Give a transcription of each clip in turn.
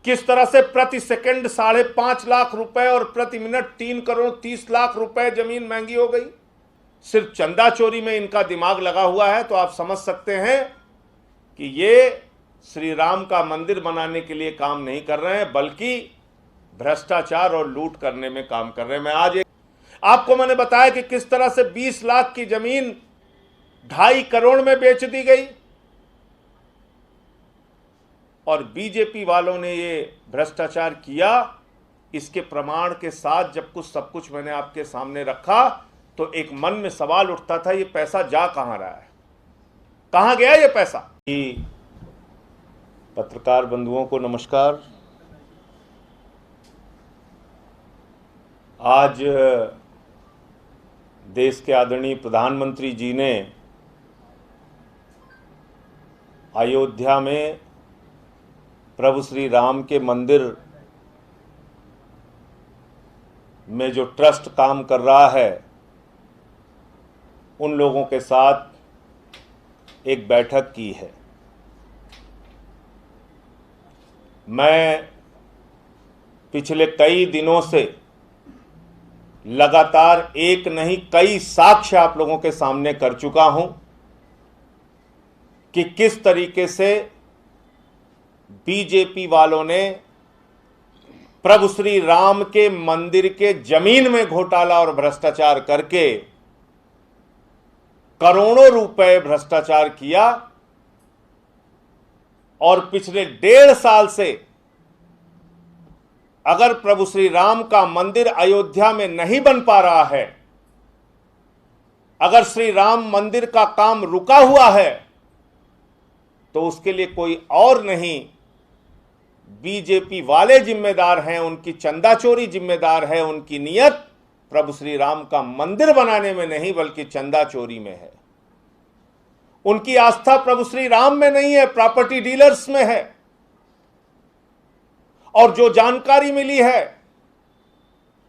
किस तरह से प्रति सेकंड 5.5 लाख रुपए और प्रति मिनट 3 करोड़ 30 लाख रुपए जमीन महंगी हो गई। सिर्फ चंदा चोरी में इनका दिमाग लगा हुआ है, तो आप समझ सकते हैं कि ये श्री राम का मंदिर बनाने के लिए काम नहीं कर रहे हैं, बल्कि भ्रष्टाचार और लूट करने में काम कर रहे हैं। मैं आज आपको मैंने बताया कि किस तरह से 20 लाख की जमीन 2.5 करोड़ में बेच दी गई, और बीजेपी वालों ने ये भ्रष्टाचार किया। इसके प्रमाण के साथ जब कुछ सब कुछ मैंने आपके सामने रखा, तो एक मन में सवाल उठता था, ये पैसा जा कहां रहा है, कहां गया ये पैसा। पत्रकार बंधुओं को नमस्कार। आज देश के आदरणीय प्रधानमंत्री जी ने अयोध्या में प्रभु श्री राम के मंदिर में जो ट्रस्ट काम कर रहा है, उन लोगों के साथ एक बैठक की है। मैं पिछले कई दिनों से लगातार एक नहीं कई साक्ष्य आप लोगों के सामने कर चुका हूं कि किस तरीके से बीजेपी वालों ने प्रभु श्री राम के मंदिर के जमीन में घोटाला और भ्रष्टाचार करके करोड़ों रुपए भ्रष्टाचार किया, और पिछले 1.5 साल से अगर प्रभु श्री राम का मंदिर अयोध्या में नहीं बन पा रहा है, अगर श्री राम मंदिर का काम रुका हुआ है, तो उसके लिए कोई और नहीं, बीजेपी वाले जिम्मेदार हैं। उनकी चंदा चोरी जिम्मेदार है। उनकी नियत प्रभु श्री राम का मंदिर बनाने में नहीं, बल्कि चंदा चोरी में है। उनकी आस्था प्रभु श्री राम में नहीं है, प्रॉपर्टी डीलर्स में है। और जो जानकारी मिली है,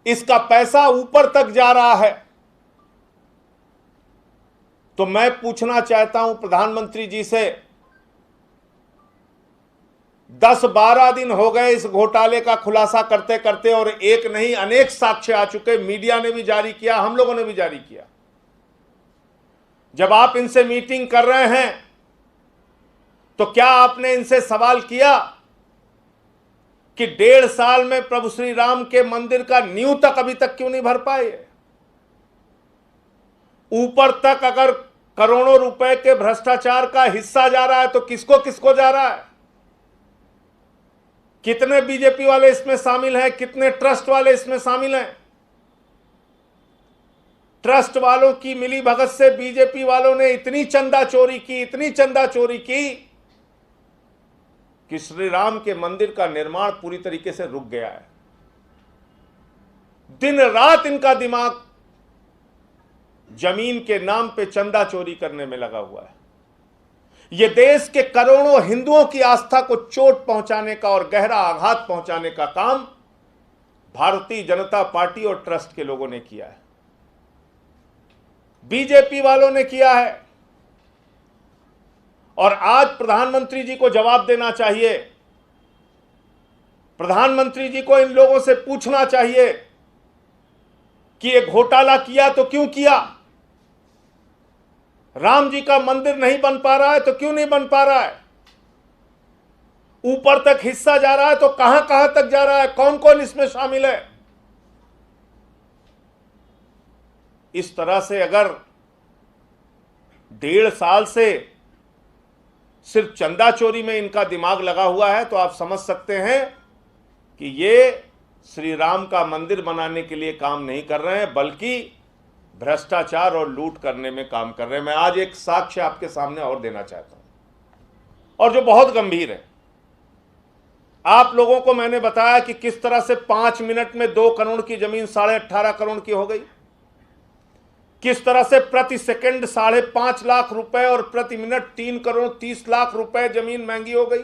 इसका पैसा ऊपर तक जा रहा है। तो मैं पूछना चाहता हूं प्रधानमंत्री जी से, 10-12 दिन हो गए इस घोटाले का खुलासा करते करते, और एक नहीं अनेक साक्ष्य आ चुके। मीडिया ने भी जारी किया, हम लोगों ने भी जारी किया। जब आप इनसे मीटिंग कर रहे हैं, तो क्या आपने इनसे सवाल किया कि 1.5 साल में प्रभु श्री राम के मंदिर का नींव तक अभी तक क्यों नहीं भर पाए? ऊपर तक अगर करोड़ों रुपए के भ्रष्टाचार का हिस्सा जा रहा है, तो किसको किसको जा रहा है? कितने बीजेपी वाले इसमें शामिल हैं? कितने ट्रस्ट वाले इसमें शामिल हैं? ट्रस्ट वालों की मिली भगत से बीजेपी वालों ने इतनी चंदा चोरी की, इतनी चंदा चोरी की कि श्री राम के मंदिर का निर्माण पूरी तरीके से रुक गया है। दिन रात इनका दिमाग जमीन के नाम पे चंदा चोरी करने में लगा हुआ है। यह देश के करोड़ों हिंदुओं की आस्था को चोट पहुंचाने का और गहरा आघात पहुंचाने का काम भारतीय जनता पार्टी और ट्रस्ट के लोगों ने किया है, बीजेपी वालों ने किया है। और आज प्रधानमंत्री जी को जवाब देना चाहिए। प्रधानमंत्री जी को इन लोगों से पूछना चाहिए कि ये घोटाला किया तो क्यों किया? राम जी का मंदिर नहीं बन पा रहा है तो क्यों नहीं बन पा रहा है? ऊपर तक हिस्सा जा रहा है तो कहां कहां तक जा रहा है? कौन कौन इसमें शामिल है? इस तरह से अगर 1.5 साल से सिर्फ चंदा चोरी में इनका दिमाग लगा हुआ है, तो आप समझ सकते हैं कि ये श्री राम का मंदिर बनाने के लिए काम नहीं कर रहे हैं, बल्कि भ्रष्टाचार और लूट करने में काम कर रहे हैं। मैं आज एक साक्ष्य आपके सामने और देना चाहता हूं, और जो बहुत गंभीर है। आप लोगों को मैंने बताया कि किस तरह से 5 मिनट में 2 करोड़ की जमीन 18.5 करोड़ की हो गई, किस तरह से प्रति सेकंड 5.5 लाख रुपए और प्रति मिनट 3 करोड़ 30 लाख रुपए जमीन महंगी हो गई।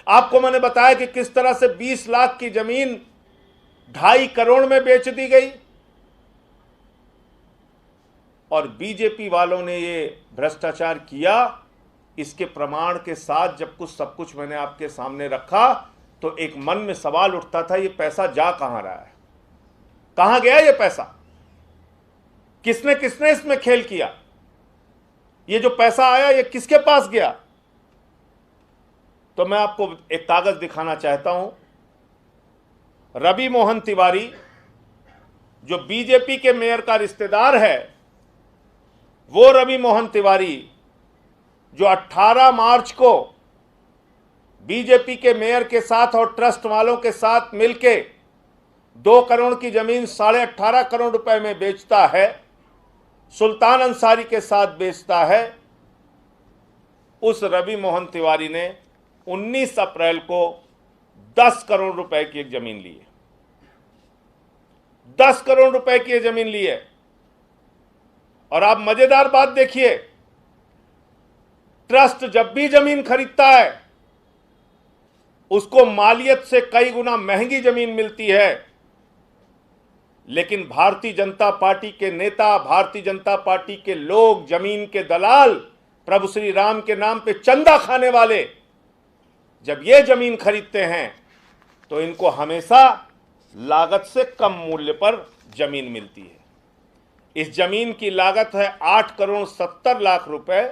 आपको मैंने बताया कि किस तरह से 20 लाख की जमीन 2.5 करोड़ में बेच दी गई, और बीजेपी वालों ने ये भ्रष्टाचार किया। इसके प्रमाण के साथ जब कुछ सब कुछ मैंने आपके सामने रखा, तो एक मन में सवाल उठता था, ये पैसा जा कहां रहा है, कहां गया ये पैसा, किसने किसने इसमें खेल किया, ये जो पैसा आया ये किसके पास गया। तो मैं आपको एक कागज दिखाना चाहता हूं। रवि मोहन तिवारी जो बीजेपी के मेयर का रिश्तेदार है, वो रवि मोहन तिवारी जो 18 मार्च को बीजेपी के मेयर के साथ और ट्रस्ट वालों के साथ मिलके 2 करोड़ की जमीन 18.5 करोड़ रुपए में बेचता है, सुल्तान अंसारी के साथ बेचता है, उस रवि मोहन तिवारी ने 19 अप्रैल को 10 करोड़ रुपए की एक जमीन ली है। 10 करोड़ रुपए की जमीन ली है। और आप मजेदार बात देखिए, ट्रस्ट जब भी जमीन खरीदता है उसको मालियत से कई गुना महंगी जमीन मिलती है, लेकिन भारतीय जनता पार्टी के नेता, भारतीय जनता पार्टी के लोग, जमीन के दलाल, प्रभु श्री राम के नाम पे चंदा खाने वाले जब ये जमीन खरीदते हैं तो इनको हमेशा लागत से कम मूल्य पर जमीन मिलती है। इस जमीन की लागत है 8 करोड़ 70 लाख रुपए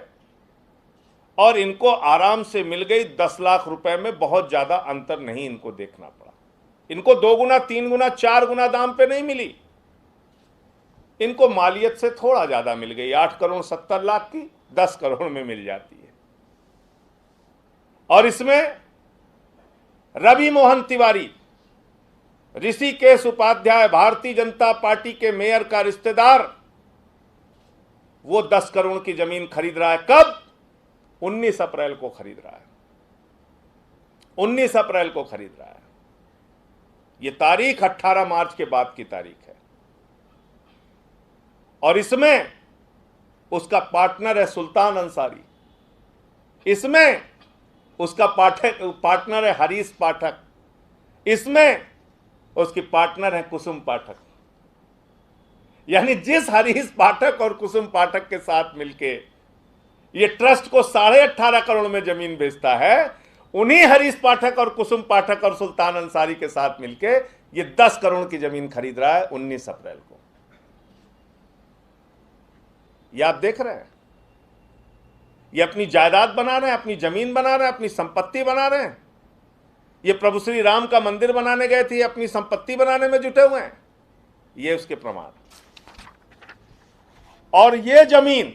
और इनको आराम से मिल गई 10 लाख रुपए में। बहुत ज्यादा अंतर नहीं इनको देखना पड़ा। इनको 2 गुना 3 गुना 4 गुना दाम पे नहीं मिली, इनको मालियत से थोड़ा ज्यादा मिल गई। 8 करोड़ 70 लाख की 10 करोड़ में मिल जाती है। और इसमें रवि मोहन तिवारी, ऋषिकेश उपाध्याय, भारतीय जनता पार्टी के मेयर का रिश्तेदार, वो 10 करोड़ की जमीन खरीद रहा है। कब? 19 अप्रैल को खरीद रहा है। 19 अप्रैल को खरीद रहा है। ये तारीख 18 मार्च के बाद की तारीख है। और इसमें उसका पार्टनर है सुल्तान अंसारी, इसमें उसका पार्टनर है हरीश पाठक, इसमें उसकी पार्टनर है कुसुम पाठक। यानी जिस हरीश पाठक और कुसुम पाठक के साथ मिलके ये ट्रस्ट को 18.5 करोड़ में जमीन बेचता है, उन्हीं हरीश पाठक और कुसुम पाठक और सुल्तान अंसारी के साथ मिलके ये 10 करोड़ की जमीन खरीद रहा है 19 अप्रैल को। ये आप देख रहे हैं, ये अपनी जायदाद बना रहे हैं, अपनी जमीन बना रहे हैं, अपनी संपत्ति बना रहे हैं। ये प्रभु श्री राम का मंदिर बनाने गए थे, अपनी संपत्ति बनाने में जुटे हुए हैं। ये उसके प्रमाण। और ये जमीन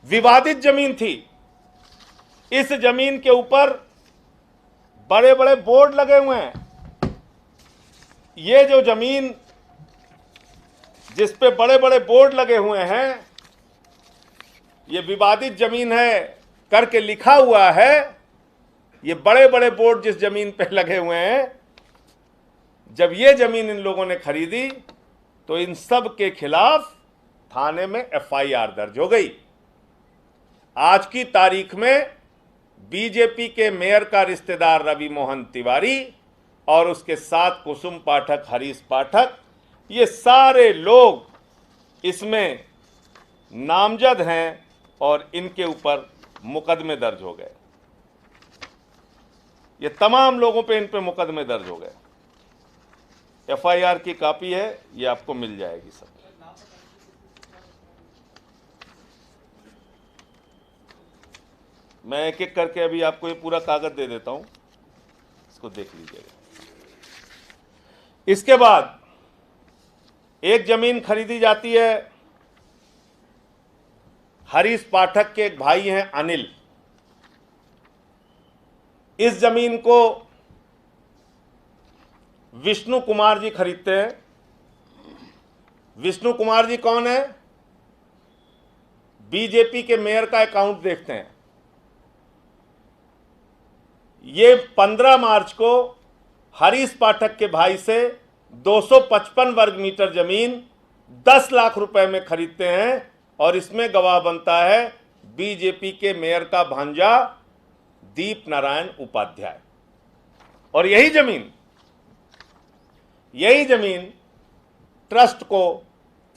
विवादित जमीन थी। इस जमीन के ऊपर बड़े बड़े बोर्ड लगे हुए हैं। ये जो जमीन जिस पे बड़े बड़े बोर्ड लगे हुए हैं, ये विवादित जमीन है करके लिखा हुआ है। ये बड़े बड़े बोर्ड जिस जमीन पे लगे हुए हैं, जब ये जमीन इन लोगों ने खरीदी तो इन सब के खिलाफ थाने में एफआईआर दर्ज हो गई। आज की तारीख में बीजेपी के मेयर का रिश्तेदार रवि मोहन तिवारी और उसके साथ कुसुम पाठक, हरीश पाठक, ये सारे लोग इसमें नामजद हैं और इनके ऊपर मुकदमे दर्ज हो गए। ये तमाम लोगों पे इन पे मुकदमे दर्ज हो गए। एफआईआर की कॉपी है, ये आपको मिल जाएगी सब। मैं एक एक करके अभी आपको ये पूरा कागज दे देता हूं, इसको देख लीजिएगा। इसके बाद एक जमीन खरीदी जाती है, हरीश पाठक के एक भाई हैं अनिल। इस जमीन को विष्णु कुमार जी खरीदते हैं। विष्णु कुमार जी कौन है? बीजेपी के मेयर का अकाउंट देखते हैं। ये 15 मार्च को हरीश पाठक के भाई से 255 वर्ग मीटर जमीन 10 लाख रुपए में खरीदते हैं और इसमें गवाह बनता है बीजेपी के मेयर का भांजा दीप नारायण उपाध्याय। और यही जमीन ट्रस्ट को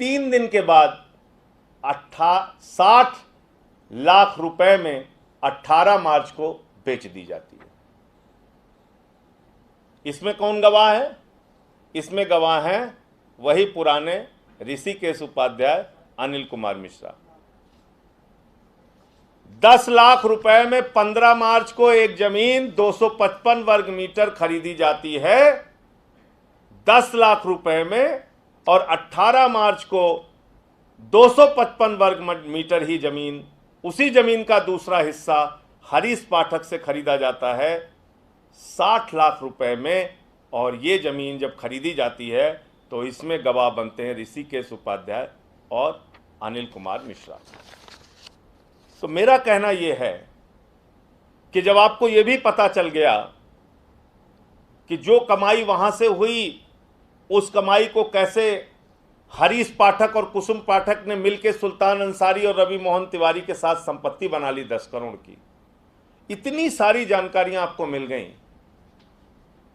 3 दिन के बाद 60 लाख रुपए में 18 मार्च को बेच दी जाती है। इसमें कौन गवाह है? इसमें गवाह हैं वही पुराने ऋषिकेश उपाध्याय, अनिल कुमार मिश्रा। 10 लाख रुपए में 15 मार्च को एक जमीन 255 वर्ग मीटर खरीदी जाती है, 10 लाख रुपए में, और 18 मार्च को 255 वर्ग मीटर ही जमीन, उसी जमीन का दूसरा हिस्सा हरीश पाठक से खरीदा जाता है 60 लाख रुपए में। और ये जमीन जब खरीदी जाती है तो इसमें गवाह बनते हैं ऋषिकेश उपाध्याय और अनिल कुमार मिश्रा। तो मेरा कहना यह है कि जब आपको यह भी पता चल गया कि जो कमाई वहां से हुई, उस कमाई को कैसे हरीश पाठक और कुसुम पाठक ने मिलकर सुल्तान अंसारी और रवि मोहन तिवारी के साथ संपत्ति बना ली 10 करोड़ की, इतनी सारी जानकारियां आपको मिल गई,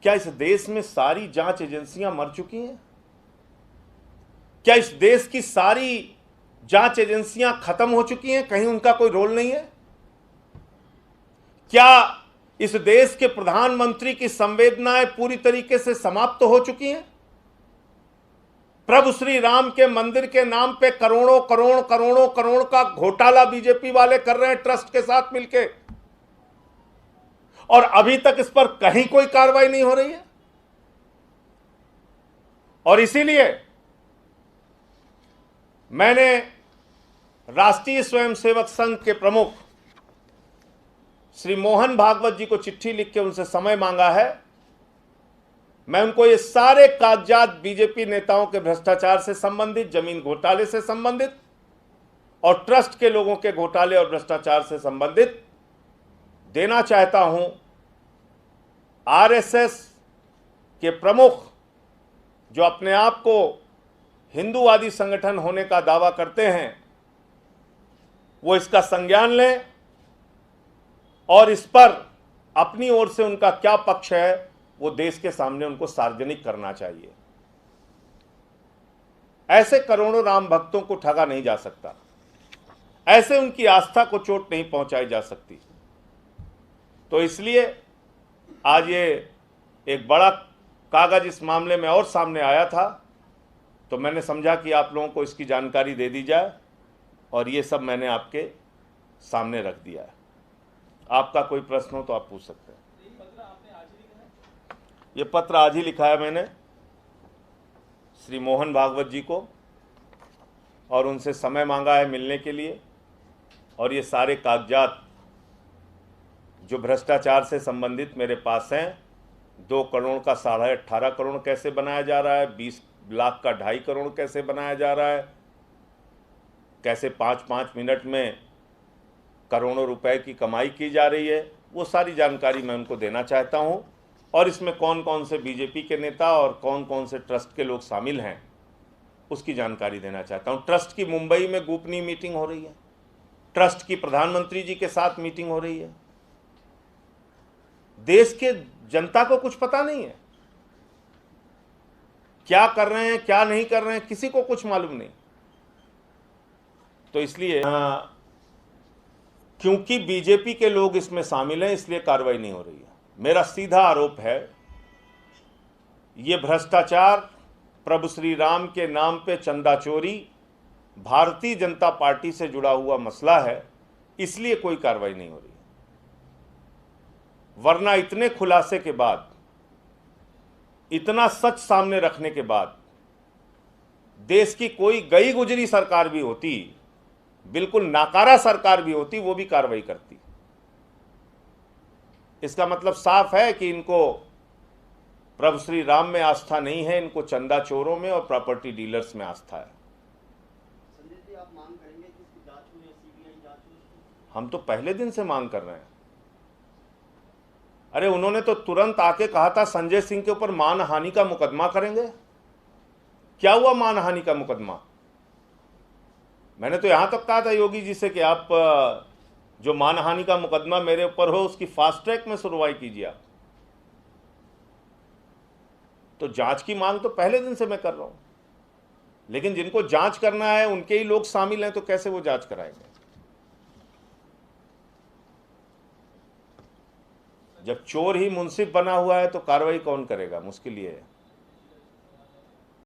क्या इस देश में सारी जांच एजेंसियां मर चुकी हैं? क्या इस देश की सारी जांच एजेंसियां खत्म हो चुकी हैं, कहीं उनका कोई रोल नहीं है? क्या इस देश के प्रधानमंत्री की संवेदनाएं पूरी तरीके से समाप्त हो चुकी हैं? प्रभु श्री राम के मंदिर के नाम पे करोड़ों करोड़ करोड़ों करोड़ का घोटाला बीजेपी वाले कर रहे हैं ट्रस्ट के साथ मिलकर, और अभी तक इस पर कहीं कोई कार्रवाई नहीं हो रही है। और इसीलिए मैंने राष्ट्रीय स्वयंसेवक संघ के प्रमुख श्री मोहन भागवत जी को चिट्ठी लिख के उनसे समय मांगा है। मैं उनको ये सारे कागजात बीजेपी नेताओं के भ्रष्टाचार से संबंधित, जमीन घोटाले से संबंधित और ट्रस्ट के लोगों के घोटाले और भ्रष्टाचार से संबंधित देना चाहता हूं। आरएसएस के प्रमुख जो अपने आप को हिंदूवादी संगठन होने का दावा करते हैं, वो इसका संज्ञान लें और इस पर अपनी ओर से उनका क्या पक्ष है वो देश के सामने उनको सार्वजनिक करना चाहिए। ऐसे करोड़ों राम भक्तों को ठगा नहीं जा सकता, ऐसे उनकी आस्था को चोट नहीं पहुंचाई जा सकती। तो इसलिए आज ये एक बड़ा कागज इस मामले में और सामने आया था, तो मैंने समझा कि आप लोगों को इसकी जानकारी दे दी जाए, और ये सब मैंने आपके सामने रख दिया है। आपका कोई प्रश्न हो तो आप पूछ सकते हैं। ये पत्र आज ही लिखा है मैंने श्री मोहन भागवत जी को, और उनसे समय मांगा है मिलने के लिए। और ये सारे कागजात जो भ्रष्टाचार से संबंधित मेरे पास हैं, 2 करोड़ का 18.5 करोड़ कैसे बनाया जा रहा है, 20 लाख का 2.5 करोड़ कैसे बनाया जा रहा है, कैसे 5-5 मिनट में करोड़ों रुपए की कमाई की जा रही है, वो सारी जानकारी मैं उनको देना चाहता हूँ। और इसमें कौन कौन से बीजेपी के नेता और कौन कौन से ट्रस्ट के लोग शामिल हैं उसकी जानकारी देना चाहता हूँ। ट्रस्ट की मुंबई में गोपनीय मीटिंग हो रही है, ट्रस्ट की प्रधानमंत्री जी के साथ मीटिंग हो रही है। देश के जनता को कुछ पता नहीं है, क्या कर रहे हैं क्या नहीं कर रहे हैं, किसी को कुछ मालूम नहीं। तो इसलिए क्योंकि बीजेपी के लोग इसमें शामिल हैं, इसलिए कार्रवाई नहीं हो रही है। मेरा सीधा आरोप है ये भ्रष्टाचार, प्रभु श्री राम के नाम पे चंदा चोरी भारतीय जनता पार्टी से जुड़ा हुआ मसला है, इसलिए कोई कार्रवाई नहीं हो रही है। वरना इतने खुलासे के बाद, इतना सच सामने रखने के बाद, देश की कोई गई गुजरी सरकार भी होती, बिल्कुल नाकारा सरकार भी होती, वो भी कार्रवाई करती। इसका मतलब साफ है कि इनको प्रभु श्री राम में आस्था नहीं है, इनको चंदा चोरों में और प्रॉपर्टी डीलर्स में आस्था है। संजय जी, आप मांग करेंगे कि इसकी जांच हो या सीबीआई जांच हो? हम तो पहले दिन से मांग कर रहे हैं। अरे उन्होंने तो तुरंत आके कहा था संजय सिंह के ऊपर मानहानि का मुकदमा करेंगे। क्या हुआ मानहानि का मुकदमा? मैंने तो यहां तक कहा था योगी जी से कि आप जो मानहानि का मुकदमा मेरे ऊपर हो उसकी फास्ट ट्रैक में सुनवाई कीजिए आप। तो जांच की मांग तो पहले दिन से मैं कर रहा हूं, लेकिन जिनको जांच करना है उनके ही लोग शामिल हैं, तो कैसे वो जांच कराएंगे? जब चोर ही मुंसिफ बना हुआ है तो कार्रवाई कौन करेगा, मुश्किल ये है।